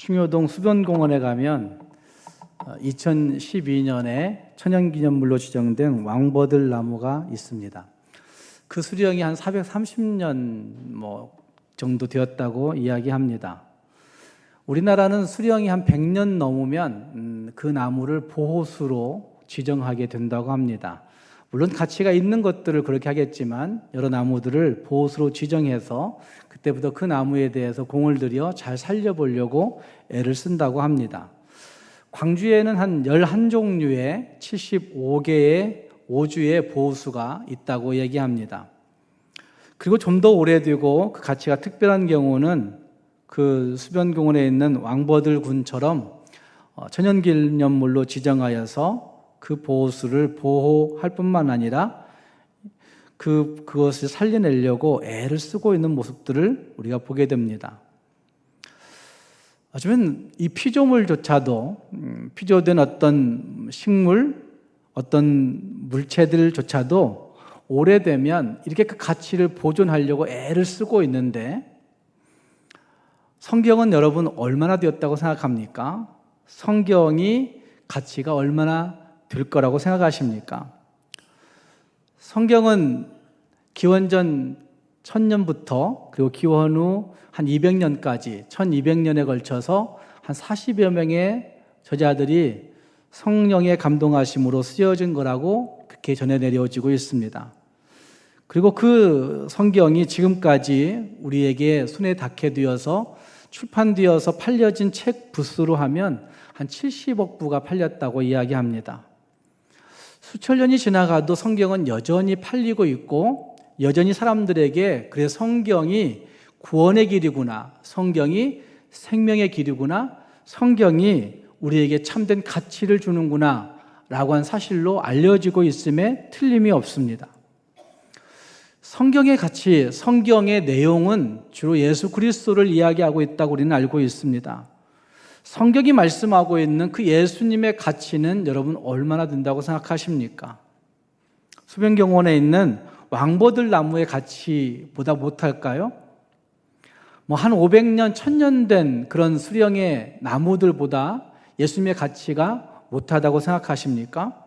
충효동 수변공원에 가면 2012년에 천연기념물로 지정된 왕버들 나무가 있습니다. 그 수령이 한 430년 정도 되었다고 이야기합니다. 우리나라는 수령이 한 100년 넘으면 그 나무를 보호수로 지정하게 된다고 합니다. 물론 가치가 있는 것들을 그렇게 하겠지만 여러 나무들을 보호수로 지정해서 그때부터 그 나무에 대해서 공을 들여 잘 살려보려고 애를 쓴다고 합니다. 광주에는 한 11종류의 75개의 오주의 보호수가 있다고 얘기합니다. 그리고 좀 더 오래되고 그 가치가 특별한 경우는 그 수변공원에 있는 왕버들 군처럼 천연기념물로 지정하여서 그 보호수를 보호할 뿐만 아니라 그것을 살려내려고 애를 쓰고 있는 모습들을 우리가 보게 됩니다. 어쩌면 이 피조물조차도 피조된 어떤 식물, 어떤 물체들조차도 오래되면 이렇게 그 가치를 보존하려고 애를 쓰고 있는데, 성경은 여러분 얼마나 되었다고 생각합니까? 성경이 가치가 얼마나 될 거라고 생각하십니까? 성경은 기원전 1000년부터 그리고 기원 후 한 200년까지 1200년에 걸쳐서 한 40여 명의 저자들이 성령의 감동하심으로 쓰여진 거라고 그렇게 전해 내려지고 있습니다. 그리고 그 성경이 지금까지 우리에게 손에 닿게 되어서 출판되어서 팔려진 책 부수로 하면 한 70억 부가 팔렸다고 이야기합니다. 수천 년이 지나가도 성경은 여전히 팔리고 있고 여전히 사람들에게 그래 성경이 구원의 길이구나, 성경이 생명의 길이구나, 성경이 우리에게 참된 가치를 주는구나 라고 한 사실로 알려지고 있음에 틀림이 없습니다. 성경의 가치, 성경의 내용은 주로 예수 그리스도를 이야기하고 있다고 우리는 알고 있습니다. 성경이 말씀하고 있는 그 예수님의 가치는 여러분 얼마나 된다고 생각하십니까? 수변공원에 있는 왕버들 나무의 가치보다 못할까요? 한 500년, 1000년 된 그런 수령의 나무들보다 예수님의 가치가 못하다고 생각하십니까?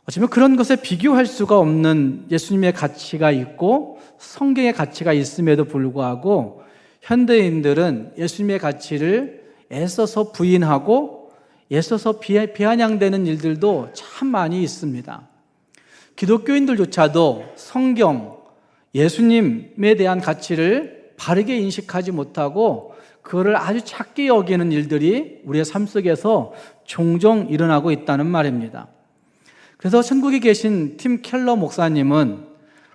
어쩌면 그런 것에 비교할 수가 없는 예수님의 가치가 있고 성경의 가치가 있음에도 불구하고 현대인들은 예수님의 가치를 애써서 부인하고 애써서 비아냥대는 일들도 참 많이 있습니다. 기독교인들조차도 성경, 예수님에 대한 가치를 바르게 인식하지 못하고 그거를 아주 작게 여기는 일들이 우리의 삶 속에서 종종 일어나고 있다는 말입니다. 그래서 천국에 계신 팀 켈러 목사님은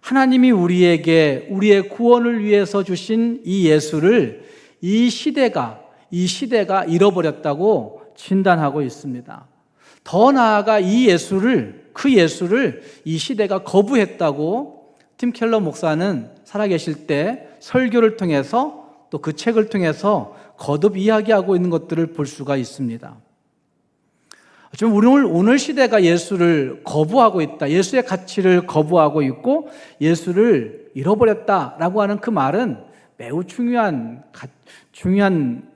하나님이 우리에게 우리의 구원을 위해서 주신 이 예수를 이 시대가 잃어버렸다고 진단하고 있습니다. 더 나아가 그 예수를 이 시대가 거부했다고 팀 켈러 목사는 살아계실 때 설교를 통해서 또 그 책을 통해서 거듭 이야기하고 있는 것들을 볼 수가 있습니다. 좀 오늘 시대가 예수를 거부하고 있다, 예수의 가치를 거부하고 있고 예수를 잃어버렸다라고 하는 그 말은 매우 중요한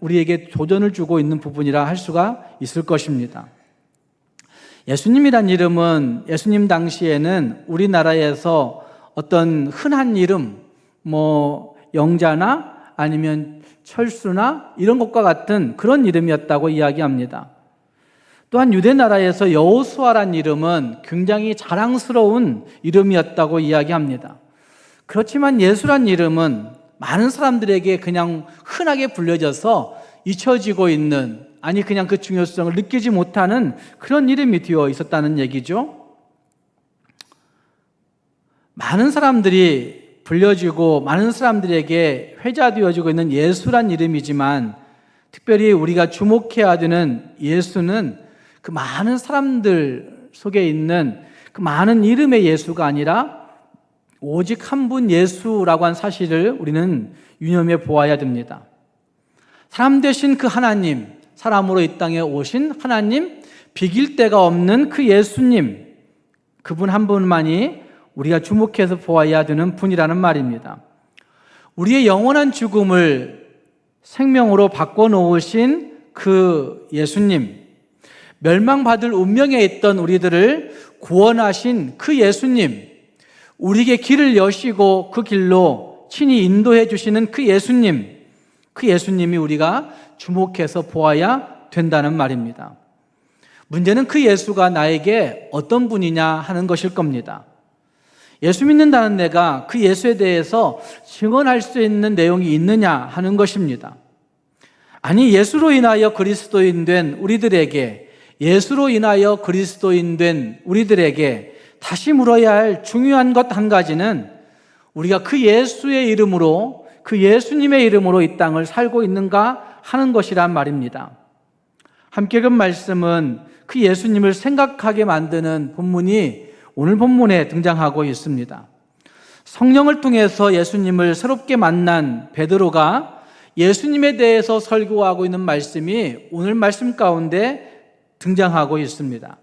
우리에게 도전을 주고 있는 부분이라 할 수가 있을 것입니다. 예수님이란 이름은 예수님 당시에는 우리나라에서 어떤 흔한 이름, 영자나 아니면 철수나 이런 것과 같은 그런 이름이었다고 이야기합니다. 또한 유대나라에서 여호수아란 이름은 굉장히 자랑스러운 이름이었다고 이야기합니다. 그렇지만 예수란 이름은 많은 사람들에게 그냥 흔하게 불려져서 잊혀지고 있는, 아니 그냥 그 중요성을 느끼지 못하는 그런 이름이 되어 있었다는 얘기죠. 많은 사람들이 불려지고 많은 사람들에게 회자되어지고 있는 예수란 이름이지만 특별히 우리가 주목해야 되는 예수는 그 많은 사람들 속에 있는 그 많은 이름의 예수가 아니라 오직 한 분 예수라고 한 사실을 우리는 유념해 보아야 됩니다. 사람 되신 그 하나님, 사람으로 이 땅에 오신 하나님, 비길 데가 없는 그 예수님, 그분 한 분만이 우리가 주목해서 보아야 되는 분이라는 말입니다. 우리의 영원한 죽음을 생명으로 바꿔놓으신 그 예수님, 멸망받을 운명에 있던 우리들을 구원하신 그 예수님, 우리에게 길을 여시고 그 길로 친히 인도해 주시는 그 예수님이 우리가 주목해서 보아야 된다는 말입니다. 문제는 그 예수가 나에게 어떤 분이냐 하는 것일 겁니다. 예수 믿는다는 내가 그 예수에 대해서 증언할 수 있는 내용이 있느냐 하는 것입니다. 아니, 예수로 인하여 그리스도인 된 우리들에게, 예수로 인하여 그리스도인 된 우리들에게 다시 물어야 할 중요한 것 한 가지는 우리가 그 예수의 이름으로, 그 예수님의 이름으로 이 땅을 살고 있는가 하는 것이란 말입니다. 함께 읽은 말씀은 그 예수님을 생각하게 만드는 본문이 오늘 본문에 등장하고 있습니다. 성령을 통해서 예수님을 새롭게 만난 베드로가 예수님에 대해서 설교하고 있는 말씀이 오늘 말씀 가운데 등장하고 있습니다.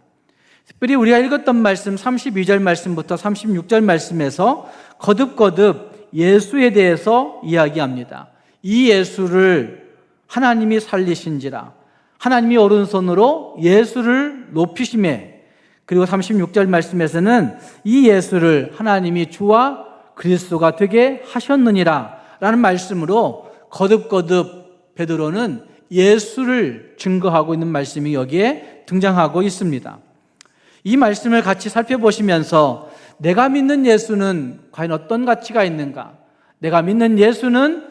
특별히 우리가 읽었던 말씀 32절 말씀부터 36절 말씀에서 거듭거듭 예수에 대해서 이야기합니다. 이 예수를 하나님이 살리신지라, 하나님이 오른손으로 예수를 높이심에, 그리고 36절 말씀에서는 이 예수를 하나님이 주와 그리스도가 되게 하셨느니라 라는 말씀으로 거듭거듭 베드로는 예수를 증거하고 있는 말씀이 여기에 등장하고 있습니다. 이 말씀을 같이 살펴보시면서 내가 믿는 예수는 과연 어떤 가치가 있는가? 내가 믿는 예수는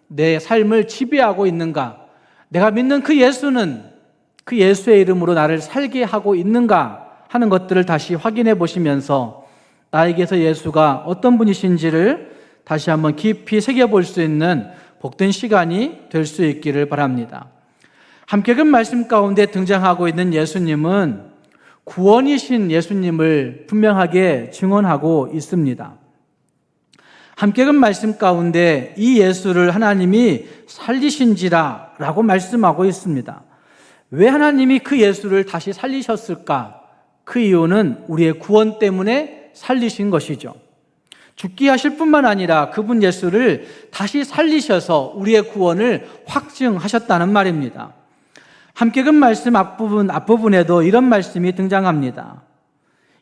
내 삶을 지배하고 있는가? 내가 믿는 그 예수는 그 예수의 이름으로 나를 살게 하고 있는가 하는 것들을 다시 확인해 보시면서 나에게서 예수가 어떤 분이신지를 다시 한번 깊이 새겨볼 수 있는 복된 시간이 될 수 있기를 바랍니다. 함께 그 말씀 가운데 등장하고 있는 예수님은 구원이신 예수님을 분명하게 증언하고 있습니다. 함께 그 말씀 가운데 이 예수를 하나님이 살리신지라 라고 말씀하고 있습니다. 왜 하나님이 그 예수를 다시 살리셨을까? 그 이유는 우리의 구원 때문에 살리신 것이죠. 죽게 하실 뿐만 아니라 그분 예수를 다시 살리셔서 우리의 구원을 확증하셨다는 말입니다. 함께 그 말씀 앞부분에도 이런 말씀이 등장합니다.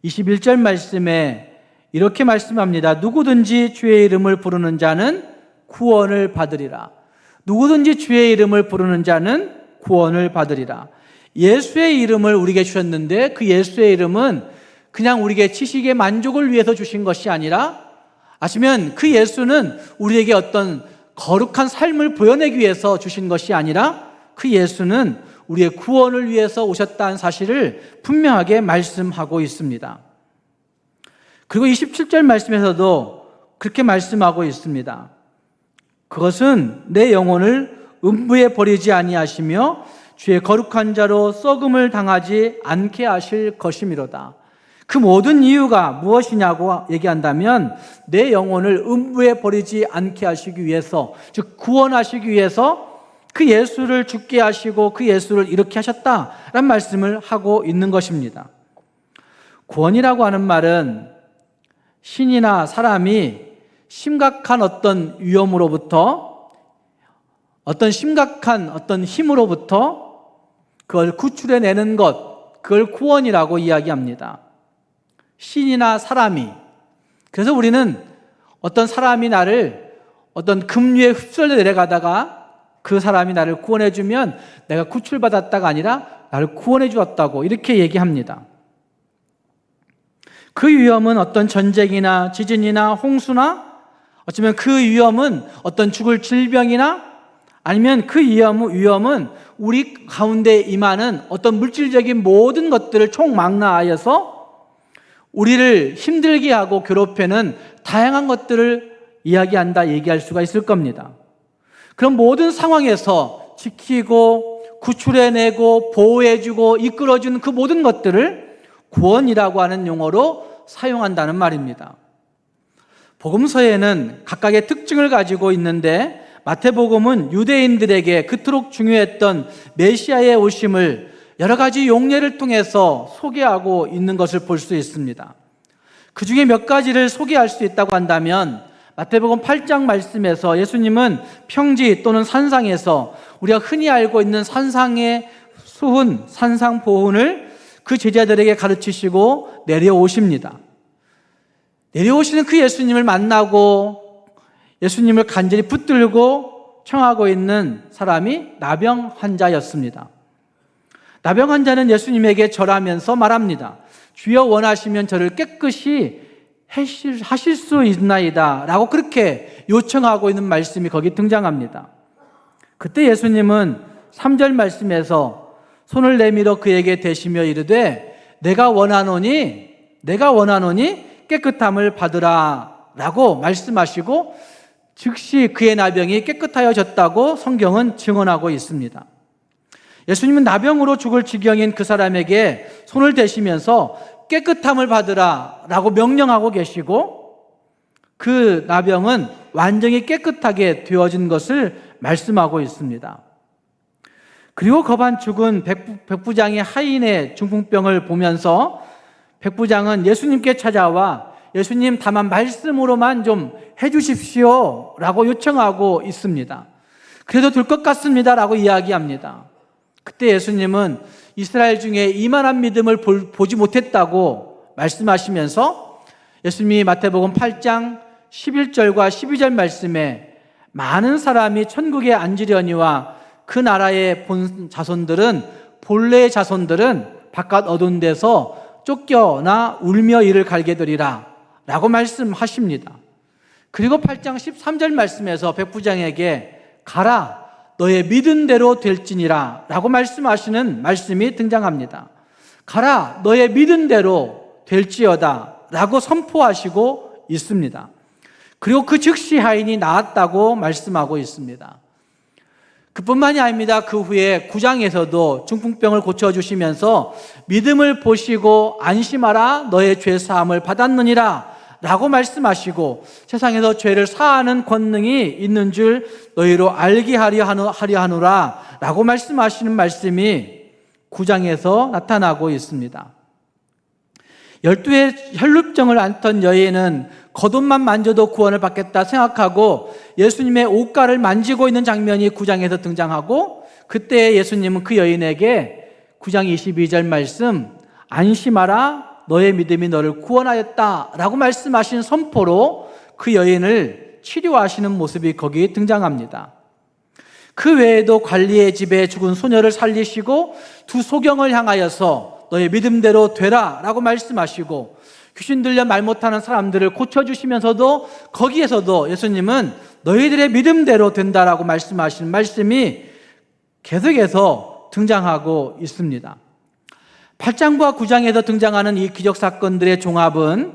21절 말씀에 이렇게 말씀합니다. 누구든지 주의 이름을 부르는 자는 구원을 받으리라. 누구든지 주의 이름을 부르는 자는 구원을 받으리라. 예수의 이름을 우리에게 주셨는데 그 예수의 이름은 그냥 우리에게 지식의 만족을 위해서 주신 것이 아니라, 아시면 그 예수는 우리에게 어떤 거룩한 삶을 보여내기 위해서 주신 것이 아니라 그 예수는 우리의 구원을 위해서 오셨다는 사실을 분명하게 말씀하고 있습니다. 그리고 27절 말씀에서도 그렇게 말씀하고 있습니다. 그것은 내 영혼을 음부에 버리지 아니하시며 주의 거룩한 자로 썩음을 당하지 않게 하실 것이미로다. 그 모든 이유가 무엇이냐고 얘기한다면 내 영혼을 음부에 버리지 않게 하시기 위해서, 즉 구원하시기 위해서 그 예수를 죽게 하시고 그 예수를 이렇게 하셨다라는 말씀을 하고 있는 것입니다. 구원이라고 하는 말은 신이나 사람이 심각한 어떤 위험으로부터, 어떤 심각한 어떤 힘으로부터 그걸 구출해내는 것, 그걸 구원이라고 이야기합니다. 신이나 사람이, 그래서 우리는 어떤 사람이 나를 어떤 급류에 휩쓸려 내려가다가 그 사람이 나를 구원해주면 내가 구출받았다가 아니라 나를 구원해 주었다고 이렇게 얘기합니다. 그 위험은 어떤 전쟁이나 지진이나 홍수나, 어쩌면 그 위험은 어떤 죽을 질병이나, 아니면 그 위험은 우리 가운데 임하는 어떤 물질적인 모든 것들을 총망라하여서 우리를 힘들게 하고 괴롭히는 다양한 것들을 얘기할 수가 있을 겁니다. 그런 모든 상황에서 지키고 구출해내고 보호해주고 이끌어주는 그 모든 것들을 구원이라고 하는 용어로 사용한다는 말입니다. 복음서에는 각각의 특징을 가지고 있는데 마태복음은 유대인들에게 그토록 중요했던 메시아의 오심을 여러 가지 용례를 통해서 소개하고 있는 것을 볼 수 있습니다. 그 중에 몇 가지를 소개할 수 있다고 한다면 마태복음 8장 말씀에서 예수님은 평지 또는 산상에서 우리가 흔히 알고 있는 산상의 수훈, 산상보훈을 그 제자들에게 가르치시고 내려오십니다. 내려오시는 그 예수님을 만나고 예수님을 간절히 붙들고 청하고 있는 사람이 나병 환자였습니다. 나병 환자는 예수님에게 절하면서 말합니다. 주여 원하시면 저를 깨끗이 하실 수 있나이다 라고 그렇게 요청하고 있는 말씀이 거기 등장합니다. 그때 예수님은 3절 말씀에서 손을 내밀어 그에게 대시며 이르되 내가 원하노니 깨끗함을 받으라 라고 말씀하시고 즉시 그의 나병이 깨끗하여졌다고 성경은 증언하고 있습니다. 예수님은 나병으로 죽을 지경인 그 사람에게 손을 대시면서 깨끗함을 받으라 라고 명령하고 계시고 그 나병은 완전히 깨끗하게 되어진 것을 말씀하고 있습니다. 그리고 겁안 죽은 백부장의 하인의 중풍병을 보면서 백부장은 예수님께 찾아와 예수님 다만 말씀으로만 좀 해주십시오 라고 요청하고 있습니다. 그래도 될 것 같습니다 라고 이야기합니다. 그때 예수님은 이스라엘 중에 이만한 믿음을 보지 못했다고 말씀하시면서 예수님이 마태복음 8장 11절과 12절 말씀에 많은 사람이 천국에 앉으려니와 그 나라의 본래의 자손들은 바깥 어두운 데서 쫓겨나 울며 이를 갈게 되리라 라고 말씀하십니다. 그리고 8장 13절 말씀에서 백부장에게 가라 너의 믿은 대로 될지니라 라고 말씀하시는 말씀이 등장합니다. 가라 너의 믿은 대로 될지어다 라고 선포하시고 있습니다. 그리고 그 즉시 하인이 나았다고 말씀하고 있습니다. 그뿐만이 아닙니다. 그 후에 9장에서도 중풍병을 고쳐주시면서 믿음을 보시고 안심하라 너의 죄 사함을 받았느니라 라고 말씀하시고 세상에서 죄를 사하는 권능이 있는 줄 너희로 알게 하려 하노라 라고 말씀하시는 말씀이 9장에서 나타나고 있습니다. 12의 혈루병을 앓던 여인은 겉옷만 만져도 구원을 받겠다 생각하고 예수님의 옷가를 만지고 있는 장면이 9장에서 등장하고 그때 예수님은 그 여인에게 9장 22절 말씀 안심하라 너의 믿음이 너를 구원하였다 라고 말씀하신 선포로 그 여인을 치료하시는 모습이 거기 등장합니다. 그 외에도 관리의 집에 죽은 소녀를 살리시고 두 소경을 향하여서 너의 믿음대로 되라 라고 말씀하시고 귀신 들려 말 못하는 사람들을 고쳐주시면서도 거기에서도 예수님은 너희들의 믿음대로 된다라고 말씀하시는 말씀이 계속해서 등장하고 있습니다. 8장과 9장에서 등장하는 이 기적사건들의 종합은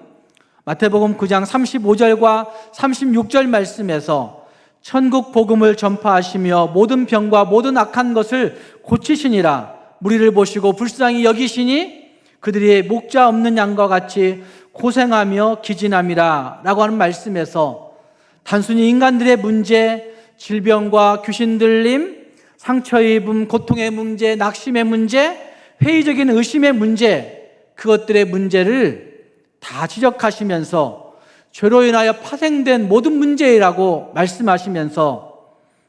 마태복음 9장 35절과 36절 말씀에서 천국 복음을 전파하시며 모든 병과 모든 악한 것을 고치시니라 무리를 보시고 불쌍히 여기시니 그들이 목자 없는 양과 같이 고생하며 기진함이라 라고 하는 말씀에서 단순히 인간들의 문제, 질병과 귀신 들림, 상처 입음, 고통의 문제, 낙심의 문제, 회의적인 의심의 문제, 그것들의 문제를 다 지적하시면서 죄로 인하여 파생된 모든 문제라고 말씀하시면서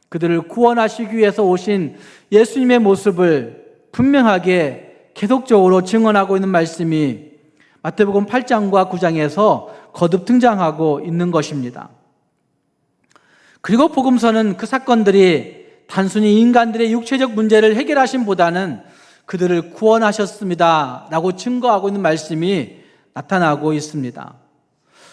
그들을 구원하시기 위해서 오신 예수님의 모습을 분명하게 계속적으로 증언하고 있는 말씀이 마태복음 8장과 9장에서 거듭 등장하고 있는 것입니다. 그리고 복음서는 그 사건들이 단순히 인간들의 육체적 문제를 해결하심보다는 그들을 구원하셨습니다 라고 증거하고 있는 말씀이 나타나고 있습니다.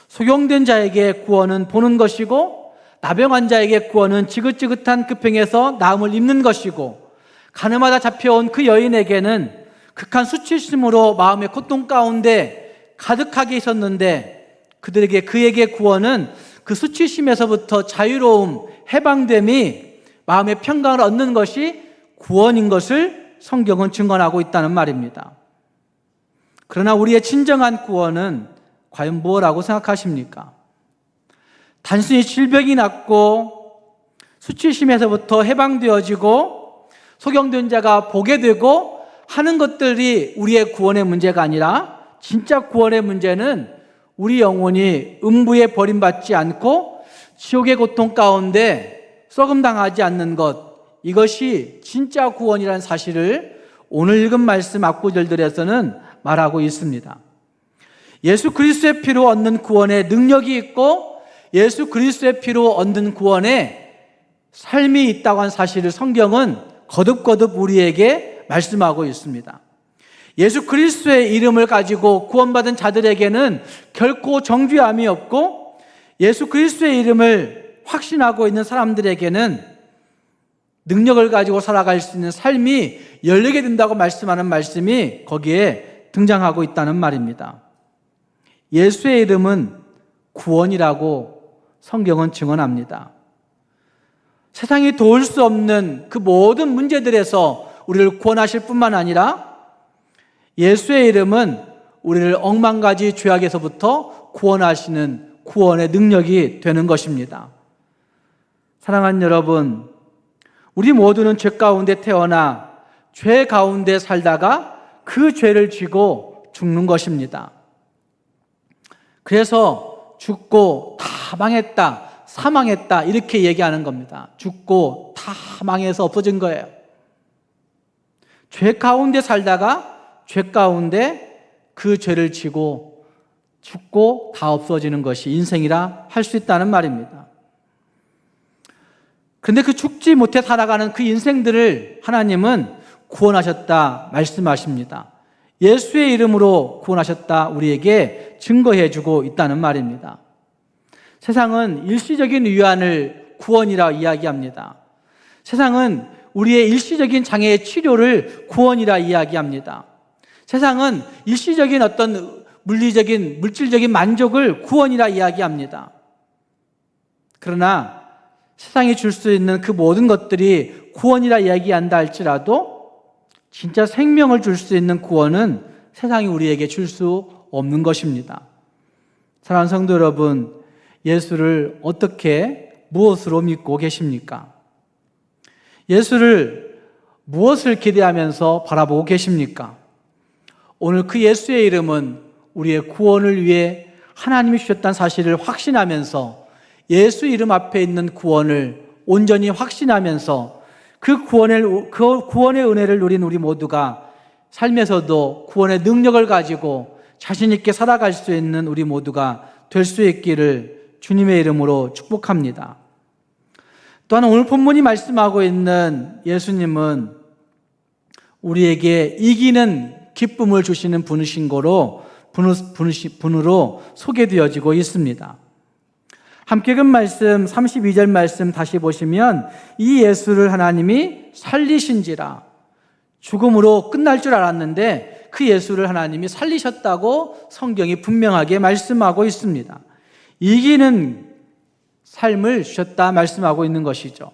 소경된 자에게 구원은 보는 것이고 나병 환자에게 구원은 지긋지긋한 그 병에서 나음을 입는 것이고 가늠하다 잡혀온 그 여인에게는 극한 수치심으로 마음의 고통 가운데 가득하게 있었는데 그에게 구원은 그 수치심에서부터 자유로움, 해방됨이 마음의 평강을 얻는 것이 구원인 것을 성경은 증언하고 있다는 말입니다. 그러나 우리의 진정한 구원은 과연 무엇이라고 생각하십니까? 단순히 질병이 낫고 수치심에서부터 해방되어지고 소경된 자가 보게 되고 하는 것들이 우리의 구원의 문제가 아니라 진짜 구원의 문제는 우리 영혼이 음부에 버림받지 않고 지옥의 고통 가운데 썩음당하지 않는 것, 이것이 진짜 구원이라는 사실을 오늘 읽은 말씀 앞구절들에서는 말하고 있습니다. 예수 그리스도의 피로 얻는 구원에 능력이 있고 예수 그리스도의 피로 얻는 구원에 삶이 있다고 한 사실을 성경은 거듭거듭 우리에게 말씀하고 있습니다. 예수 그리스도의 이름을 가지고 구원받은 자들에게는 결코 정죄함이 없고 예수 그리스도의 이름을 확신하고 있는 사람들에게는 능력을 가지고 살아갈 수 있는 삶이 열리게 된다고 말씀하는 말씀이 거기에 등장하고 있다는 말입니다. 예수의 이름은 구원이라고 성경은 증언합니다. 세상이 도울 수 없는 그 모든 문제들에서 우리를 구원하실 뿐만 아니라 예수의 이름은 우리를 억만가지 죄악에서부터 구원하시는 구원의 능력이 되는 것입니다. 사랑하는 여러분, 우리 모두는 죄 가운데 태어나 죄 가운데 살다가 그 죄를 지고 죽는 것입니다. 그래서 죽고 다 망했다, 사망했다 이렇게 얘기하는 겁니다. 죽고 다 망해서 없어진 거예요. 죄 가운데 살다가 죄 가운데 그 죄를 지고 죽고 다 없어지는 것이 인생이라 할 수 있다는 말입니다. 그런데 그 죽지 못해 살아가는 그 인생들을 하나님은 구원하셨다 말씀하십니다. 예수의 이름으로 구원하셨다 우리에게 증거해 주고 있다는 말입니다. 세상은 일시적인 위안을 구원이라 이야기합니다. 세상은 우리의 일시적인 장애의 치료를 구원이라 이야기합니다. 세상은 일시적인 어떤 물질적인 만족을 구원이라 이야기합니다. 그러나 세상이 줄 수 있는 그 모든 것들이 구원이라 이야기한다 할지라도 진짜 생명을 줄 수 있는 구원은 세상이 우리에게 줄 수 없는 것입니다. 사랑하는 성도 여러분, 예수를 어떻게 무엇으로 믿고 계십니까? 예수를 무엇을 기대하면서 바라보고 계십니까? 오늘 그 예수의 이름은 우리의 구원을 위해 하나님이 주셨다는 사실을 확신하면서 예수 이름 앞에 있는 구원을 온전히 확신하면서 그 구원의 은혜를 누린 우리 모두가 삶에서도 구원의 능력을 가지고 자신 있게 살아갈 수 있는 우리 모두가 될 수 있기를 주님의 이름으로 축복합니다. 또한 오늘 본문이 말씀하고 있는 예수님은 우리에게 이기는 기쁨을 주시는 분이신 거로 분으로 소개되어지고 있습니다. 함께 읽은 말씀 32절 말씀 다시 보시면 이 예수를 하나님이 살리신지라, 죽음으로 끝날 줄 알았는데 그 예수를 하나님이 살리셨다고 성경이 분명하게 말씀하고 있습니다. 이기는 삶을 주셨다 말씀하고 있는 것이죠.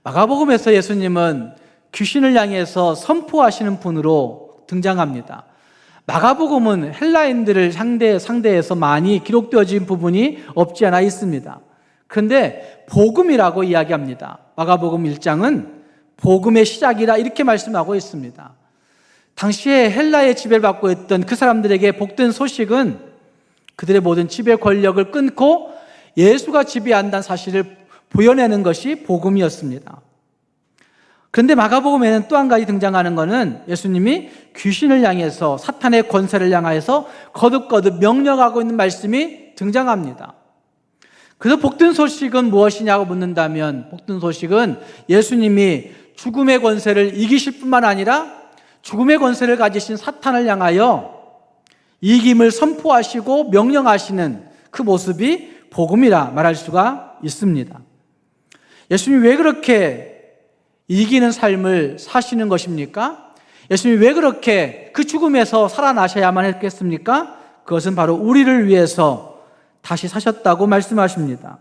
마가복음에서 예수님은 귀신을 향해서 선포하시는 분으로 등장합니다. 마가복음은 헬라인들을 상대해서 많이 기록되어진 부분이 없지 않아 있습니다. 그런데 복음이라고 이야기합니다. 마가복음 1장은 복음의 시작이라 이렇게 말씀하고 있습니다. 당시에 헬라의 지배를 받고 있던 그 사람들에게 복된 소식은 그들의 모든 지배 권력을 끊고 예수가 지배한다는 사실을 보여내는 것이 복음이었습니다. 그런데 마가복음에는 또 한 가지 등장하는 것은 예수님이 귀신을 향해서 사탄의 권세를 향해서 거듭거듭 명령하고 있는 말씀이 등장합니다. 그래서 복된 소식은 무엇이냐고 묻는다면 복된 소식은 예수님이 죽음의 권세를 이기실 뿐만 아니라 죽음의 권세를 가지신 사탄을 향하여 이김을 선포하시고 명령하시는 그 모습이 복음이라 말할 수가 있습니다. 예수님이 왜 그렇게 이기는 삶을 사시는 것입니까? 예수님이 왜 그렇게 그 죽음에서 살아나셔야만 했겠습니까? 그것은 바로 우리를 위해서 다시 사셨다고 말씀하십니다.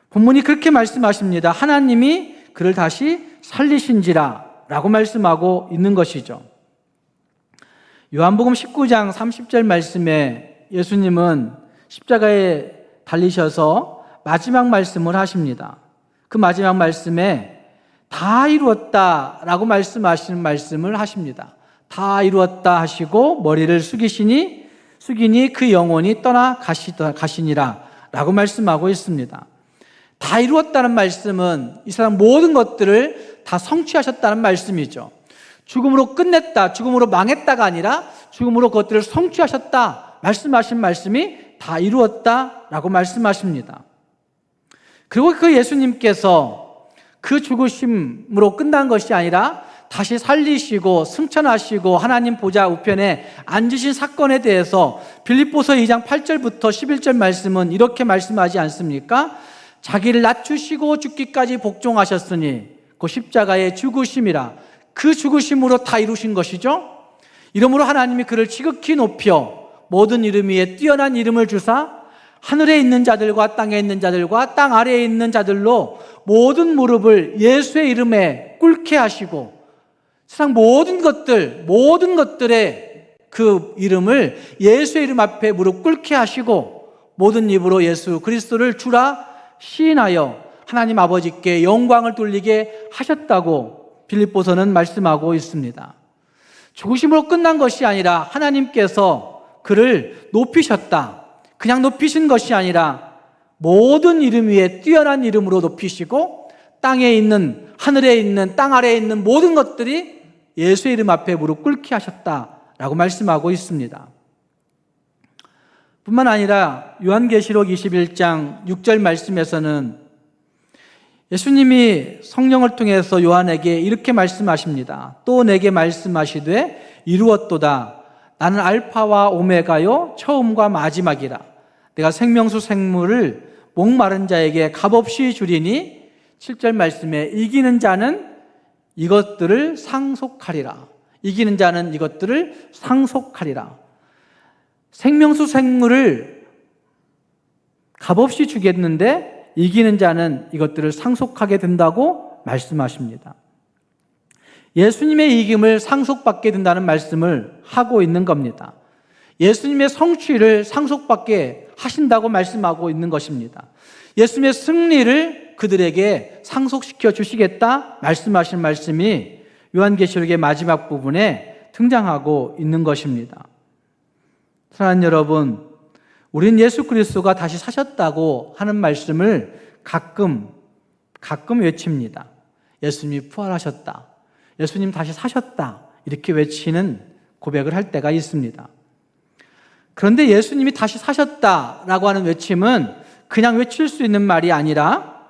본문이 그렇게 말씀하십니다. 하나님이 그를 다시 살리신지라 라고 말씀하고 있는 것이죠. 요한복음 19장 30절 말씀에 예수님은 십자가에 달리셔서 마지막 말씀을 하십니다. 그 마지막 말씀에 다 이루었다 라고 말씀하시는 말씀을 하십니다. 다 이루었다 하시고 머리를 숙이니 그 영혼이 떠나 가시니라 라고 말씀하고 있습니다. 다 이루었다는 말씀은 이 세상 모든 것들을 다 성취하셨다는 말씀이죠. 죽음으로 끝냈다, 죽음으로 망했다가 아니라 죽음으로 그것들을 성취하셨다 말씀하신 말씀이 다 이루었다라고 말씀하십니다. 그리고 그 예수님께서 그 죽으심으로 끝난 것이 아니라 다시 살리시고 승천하시고 하나님 보좌 우편에 앉으신 사건에 대해서 빌립보서 2장 8절부터 11절 말씀은 이렇게 말씀하지 않습니까? 자기를 낮추시고 죽기까지 복종하셨으니 그 십자가의 죽으심이라, 그 죽으심으로 다 이루신 것이죠. 이러므로 하나님이 그를 지극히 높여 모든 이름 위에 뛰어난 이름을 주사 하늘에 있는 자들과 땅에 있는 자들과 땅 아래에 있는 자들로 모든 무릎을 예수의 이름에 꿇게 하시고 세상 모든 것들의 그 이름을 예수의 이름 앞에 무릎 꿇게 하시고 모든 입으로 예수 그리스도를 주라 시인하여 하나님 아버지께 영광을 돌리게 하셨다고 빌립보서는 말씀하고 있습니다. 죽으심으로 끝난 것이 아니라 하나님께서 그를 높이셨다. 그냥 높이신 것이 아니라 모든 이름 위에 뛰어난 이름으로 높이시고 땅에 있는, 하늘에 있는, 땅 아래에 있는 모든 것들이 예수의 이름 앞에 무릎 꿇게 하셨다라고 말씀하고 있습니다. 뿐만 아니라 요한계시록 21장 6절 말씀에서는 예수님이 성령을 통해서 요한에게 이렇게 말씀하십니다. 또 내게 말씀하시되 이루었도다. 나는 알파와 오메가요 처음과 마지막이라. 내가 생명수 생물을 목마른 자에게 값없이 주리니 7절 말씀에 이기는 자는 이것들을 상속하리라. 이기는 자는 이것들을 상속하리라. 생명수 생물을 값없이 주겠는데 이기는 자는 이것들을 상속하게 된다고 말씀하십니다. 예수님의 이김을 상속받게 된다는 말씀을 하고 있는 겁니다. 예수님의 성취를 상속받게 하신다고 말씀하고 있는 것입니다. 예수님의 승리를 그들에게 상속시켜 주시겠다 말씀하신 말씀이 요한계시록의 마지막 부분에 등장하고 있는 것입니다. 사랑하는 여러분, 우린 예수 그리스도가 다시 사셨다고 하는 말씀을 가끔 외칩니다. 예수님이 부활하셨다, 예수님 다시 사셨다, 이렇게 외치는 고백을 할 때가 있습니다. 그런데 예수님이 다시 사셨다라고 하는 외침은 그냥 외칠 수 있는 말이 아니라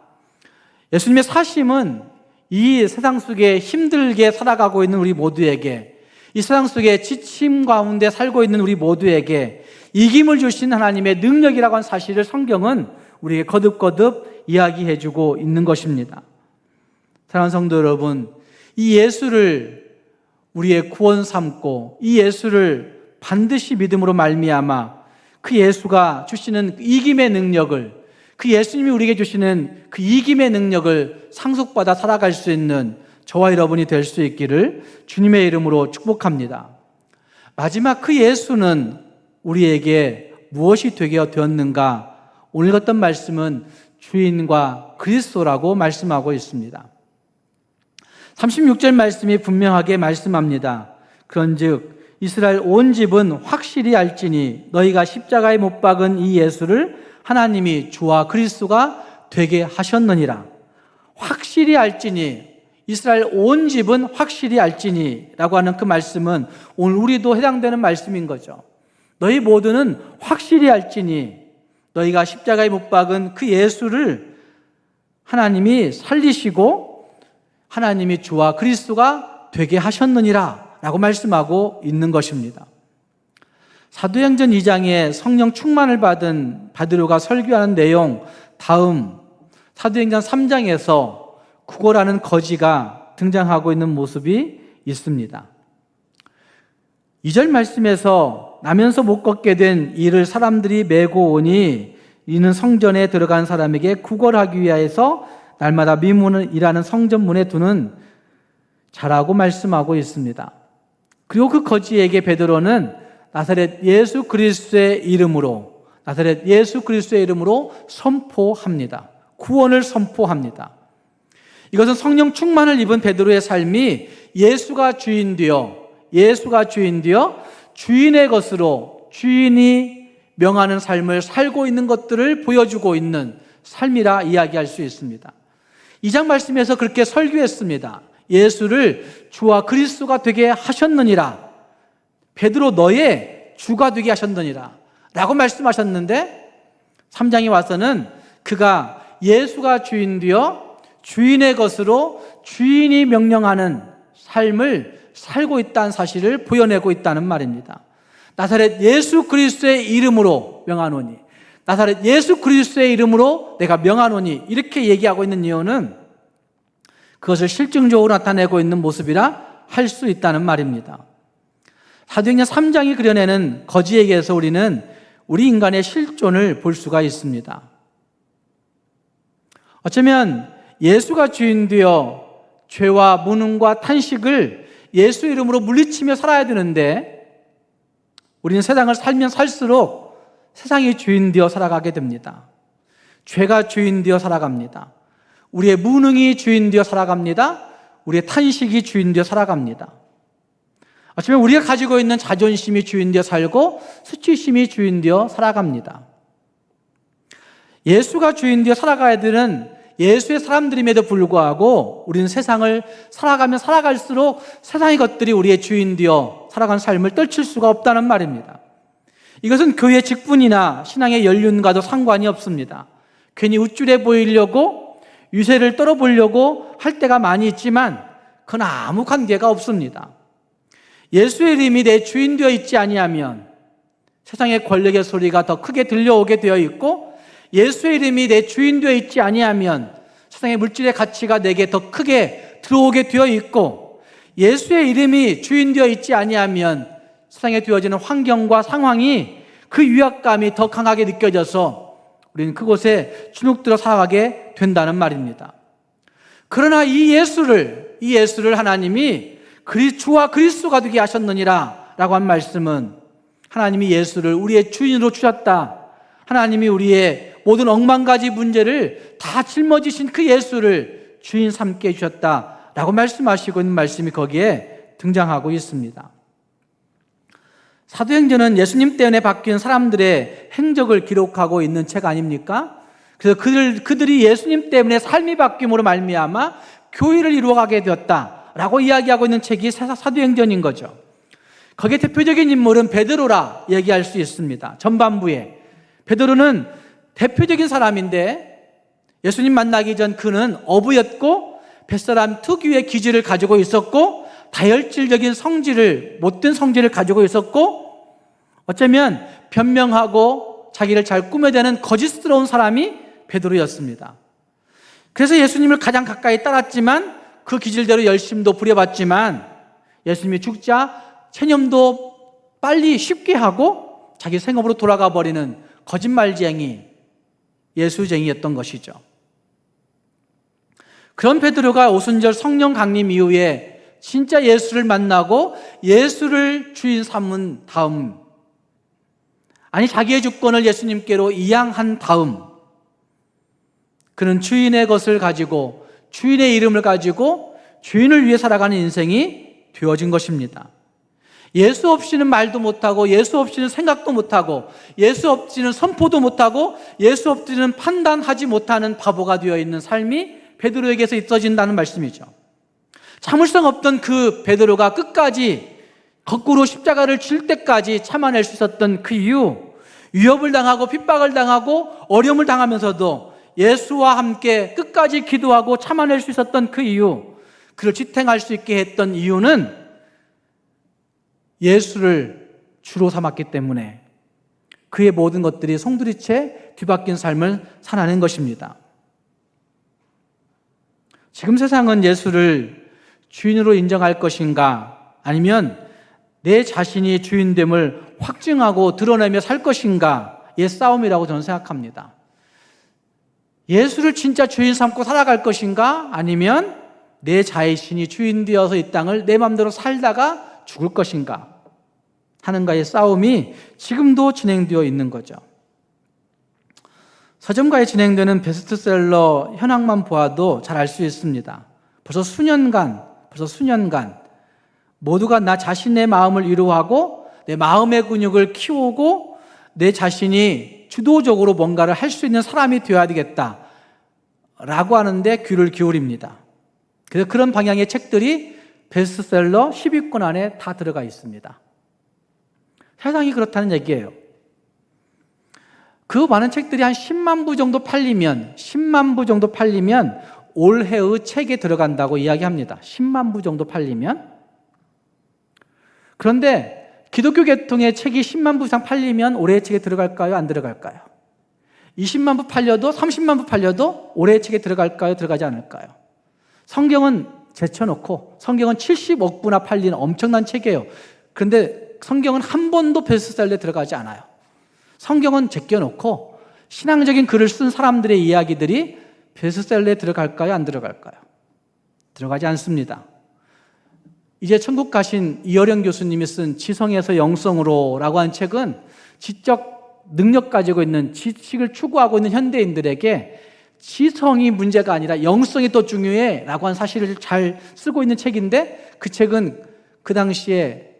예수님의 사심은 이 세상 속에 힘들게 살아가고 있는 우리 모두에게, 이 세상 속에 지침 가운데 살고 있는 우리 모두에게 이김을 주신 하나님의 능력이라고 하는 사실을 성경은 우리에게 거듭거듭 이야기해주고 있는 것입니다. 사랑하는 성도 여러분, 이 예수를 우리의 구원 삼고 이 예수를 반드시 믿음으로 말미암아 그 예수가 주시는 이김의 능력을, 그 예수님이 우리에게 주시는 그 이김의 능력을 상속받아 살아갈 수 있는 저와 여러분이 될 수 있기를 주님의 이름으로 축복합니다. 마지막 그 예수는 우리에게 무엇이 되게 되었는가? 오늘 읽었던 말씀은 주인과 그리스도라고 말씀하고 있습니다. 36절 말씀이 분명하게 말씀합니다. 그런즉 이스라엘 온 집은 확실히 알지니 너희가 십자가에 못 박은 이 예수를 하나님이 주와 그리스도가 되게 하셨느니라. 확실히 알지니, 이스라엘 온 집은 확실히 알지니 라고 하는 그 말씀은 오늘 우리도 해당되는 말씀인 거죠. 너희 모두는 확실히 알지니 너희가 십자가에 못 박은 그 예수를 하나님이 살리시고 하나님이 주와 그리스도가 되게 하셨느니라 라고 말씀하고 있는 것입니다. 사도행전 2장에 성령 충만을 받은 바드로가 설교하는 내용, 다음 사도행전 3장에서 구걸하는 거지가 등장하고 있는 모습이 있습니다. 2절 말씀에서 나면서 못 걷게 된 이를 사람들이 메고 오니 이는 성전에 들어간 사람에게 구걸하기 위하여서 날마다 미문을 일하는 성전문에 두는 자라고 말씀하고 있습니다. 그리고 그 거지에게 베드로는 나사렛 예수 그리스도의 이름으로 선포합니다. 구원을 선포합니다. 이것은 성령 충만을 입은 베드로의 삶이 예수가 주인되어 주인의 것으로 주인이 명하는 삶을 살고 있는 것들을 보여주고 있는 삶이라 이야기할 수 있습니다. 2장 말씀에서 그렇게 설교했습니다. 예수를 주와 그리스도가 되게 하셨느니라. 베드로 너의 주가 되게 하셨느니라 라고 말씀하셨는데 3장에 와서는 그가 예수가 주인 되어 주인의 것으로 주인이 명령하는 삶을 살고 있다는 사실을 보여내고 있다는 말입니다. 나사렛 예수 그리스도의 이름으로 명하노니, 나사렛 예수 그리스도의 이름으로 내가 명하노니, 이렇게 얘기하고 있는 이유는 그것을 실증적으로 나타내고 있는 모습이라 할 수 있다는 말입니다. 사도행전 3장이 그려내는 거지에게서 우리는 우리 인간의 실존을 볼 수가 있습니다. 어쩌면 예수가 주인 되어 죄와 무능과 탄식을 예수 이름으로 물리치며 살아야 되는데 우리는 세상을 살면 살수록 세상이 주인 되어 살아가게 됩니다. 죄가 주인 되어 살아갑니다. 우리의 무능이 주인 되어 살아갑니다. 우리의 탄식이 주인 되어 살아갑니다. 어쩌면 우리가 가지고 있는 자존심이 주인 되어 살고 수치심이 주인 되어 살아갑니다. 예수가 주인 되어 살아가야 되는 예수의 사람들임에도 불구하고 우리는 세상을 살아가면 살아갈수록 세상의 것들이 우리의 주인 되어 살아가는 삶을 떨칠 수가 없다는 말입니다. 이것은 교회 직분이나 신앙의 연륜과도 상관이 없습니다. 괜히 우쭐해 보이려고 유세를 떨어보려고 할 때가 많이 있지만 그건 아무 관계가 없습니다. 예수의 이름이 내 주인 되어 있지 아니하면 세상의 권력의 소리가 더 크게 들려오게 되어 있고, 예수의 이름이 내 주인 되어 있지 아니하면 세상의 물질의 가치가 내게 더 크게 들어오게 되어 있고, 예수의 이름이 주인 되어 있지 아니하면 세상에 되어지는 환경과 상황이 그 위압감이 더 강하게 느껴져서 우리는 그곳에 주눅들어 살아가게 된다는 말입니다. 그러나 이 예수를 하나님이 주와 그리스도가 되게 하셨느니라 라고 한 말씀은 하나님이 예수를 우리의 주인으로 주셨다, 하나님이 우리의 모든 억만가지 문제를 다 짊어지신 그 예수를 주인 삼게 해주셨다 라고 말씀하시고 있는 말씀이 거기에 등장하고 있습니다. 사도행전은 예수님 때문에 바뀐 사람들의 행적을 기록하고 있는 책 아닙니까? 그래서 그들이 예수님 때문에 삶이 바뀜으로 말미암아 교회를 이루어가게 되었다라고 이야기하고 있는 책이 사도행전인 거죠. 거기에 대표적인 인물은 베드로라 얘기할 수 있습니다. 전반부에 베드로는 대표적인 사람인데 예수님 만나기 전 그는 어부였고 뱃사람 특유의 기질을 가지고 있었고 다혈질적인 못된 성질을 가지고 있었고 어쩌면 변명하고 자기를 잘 꾸며대는 거짓스러운 사람이 베드로였습니다. 그래서 예수님을 가장 가까이 따랐지만 그 기질대로 열심도 부려봤지만 예수님이 죽자 체념도 빨리 쉽게 하고 자기 생업으로 돌아가 버리는 거짓말쟁이, 예수쟁이였던 것이죠. 그런 베드로가 오순절 성령 강림 이후에 진짜 예수를 만나고 예수를 주인 삼은 다음, 아니 자기의 주권을 예수님께로 이양한 다음 그는 주인의 것을 가지고 주인의 이름을 가지고 주인을 위해 살아가는 인생이 되어진 것입니다. 예수 없이는 말도 못하고 예수 없이는 생각도 못하고 예수 없이는 선포도 못하고 예수 없이는 판단하지 못하는 바보가 되어 있는 삶이 베드로에게서 있어진다는 말씀이죠. 참을성 없던 그 베드로가 끝까지 거꾸로 십자가를 질 때까지 참아낼 수 있었던 그 이유, 위협을 당하고 핍박을 당하고 어려움을 당하면서도 예수와 함께 끝까지 기도하고 참아낼 수 있었던 그 이유, 그를 지탱할 수 있게 했던 이유는 예수를 주로 삼았기 때문에 그의 모든 것들이 송두리째 뒤바뀐 삶을 살아낸 것입니다. 지금 세상은 예수를 주인으로 인정할 것인가, 아니면 내 자신이 주인됨을 확증하고 드러내며 살 것인가의 싸움이라고 저는 생각합니다. 예수를 진짜 주인 삼고 살아갈 것인가, 아니면 내 자신이 주인 되어서 이 땅을 내 마음대로 살다가 죽을 것인가 하는가의 싸움이 지금도 진행되어 있는 거죠. 서점가에 진행되는 베스트셀러 현황만 보아도 잘 알 수 있습니다. 벌써 수년간 모두가 나 자신의 마음을 위로하고 내 마음의 근육을 키우고 내 자신이 주도적으로 뭔가를 할 수 있는 사람이 되어야 되겠다라고 하는데 귀를 기울입니다. 그래서 그런 방향의 책들이 베스트셀러 10위권 안에 다 들어가 있습니다. 세상이 그렇다는 얘기예요. 그 많은 책들이 한 10만 부 정도 팔리면 올해의 책에 들어간다고 이야기합니다. 10만 부 정도 팔리면. 그런데 기독교 계통의 책이 10만 부 이상 팔리면 올해의 책에 들어갈까요? 안 들어갈까요? 20만 부 팔려도 30만 부 팔려도 올해의 책에 들어갈까요? 들어가지 않을까요? 성경은 제쳐놓고 성경은 70억 부나 팔리는 엄청난 책이에요. 그런데 성경은 한 번도 베스트셀러에 들어가지 않아요. 성경은 제껴놓고 신앙적인 글을 쓴 사람들의 이야기들이 베스트셀러에 들어갈까요? 안 들어갈까요? 들어가지 않습니다. 이제 천국 가신 이어령 교수님이 쓴 지성에서 영성으로 라고 한 책은 지적 능력 가지고 있는 지식을 추구하고 있는 현대인들에게 지성이 문제가 아니라 영성이 더 중요해 라고 한 사실을 잘 쓰고 있는 책인데, 그 책은 그 당시에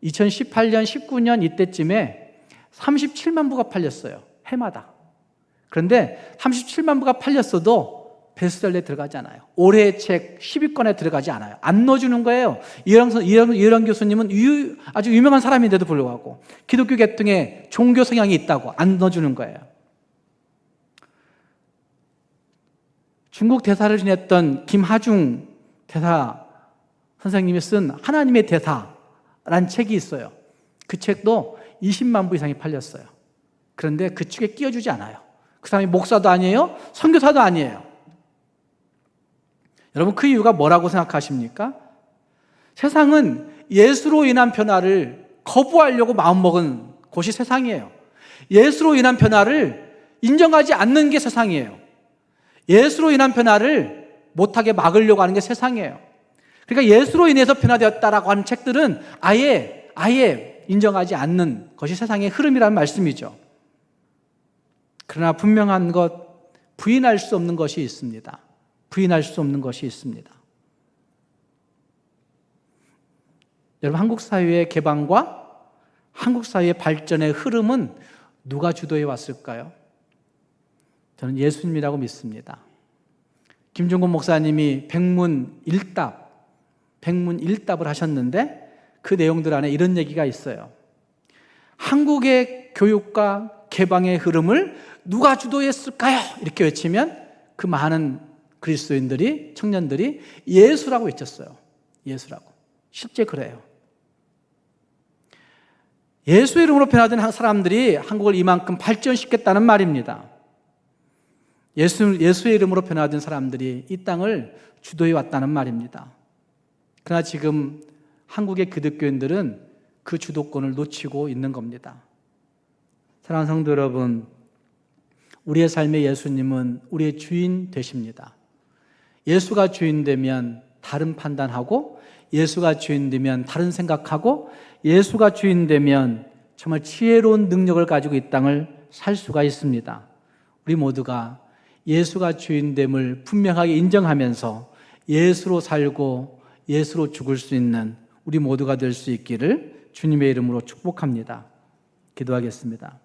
2018년, 19년 이때쯤에 37만 부가 팔렸어요. 해마다. 그런데 37만 부가 팔렸어도 베스트셀러에 들어가지 않아요. 올해의 책 10위권에 들어가지 않아요. 안 넣어주는 거예요. 이어령 교수님은 아주 유명한 사람인데도 불구하고 기독교 계통에 종교 성향이 있다고 안 넣어주는 거예요. 중국 대사를 지냈던 김하중 대사 선생님이 쓴 하나님의 대사라는 책이 있어요. 그 책도 20만 부 이상이 팔렸어요. 그런데 그 책에 끼워주지 않아요. 그 사람이 목사도 아니에요. 선교사도 아니에요. 여러분, 그 이유가 뭐라고 생각하십니까? 세상은 예수로 인한 변화를 거부하려고 마음먹은 곳이 세상이에요. 예수로 인한 변화를 인정하지 않는 게 세상이에요. 예수로 인한 변화를 못하게 막으려고 하는 게 세상이에요. 그러니까 예수로 인해서 변화되었다라고 하는 책들은 아예 인정하지 않는 것이 세상의 흐름이라는 말씀이죠. 그러나 분명한 것, 부인할 수 없는 것이 있습니다. 부인할 수 없는 것이 있습니다. 여러분, 한국 사회의 개방과 한국 사회의 발전의 흐름은 누가 주도해 왔을까요? 저는 예수님이라고 믿습니다. 김종건 목사님이 백문일답을 하셨는데 그 내용들 안에 이런 얘기가 있어요. 한국의 교육과 개방의 흐름을 누가 주도했을까요? 이렇게 외치면 그 많은 그리스도인들이, 청년들이 예수라고 외쳤어요. 예수라고. 실제 그래요. 예수 이름으로 변화된 사람들이 한국을 이만큼 발전시켰다는 말입니다. 예수의 이름으로 변화된 사람들이 이 땅을 주도해 왔다는 말입니다. 그러나 지금 한국의 기독교인들은 그 주도권을 놓치고 있는 겁니다. 사랑하는 성도 여러분, 우리의 삶의 예수님은 우리의 주인 되십니다. 예수가 주인 되면 다른 판단하고, 예수가 주인 되면 다른 생각하고, 예수가 주인 되면 정말 지혜로운 능력을 가지고 이 땅을 살 수가 있습니다. 우리 모두가 예수가 주인됨을 분명하게 인정하면서 예수로 살고 예수로 죽을 수 있는 우리 모두가 될 수 있기를 주님의 이름으로 축복합니다. 기도하겠습니다.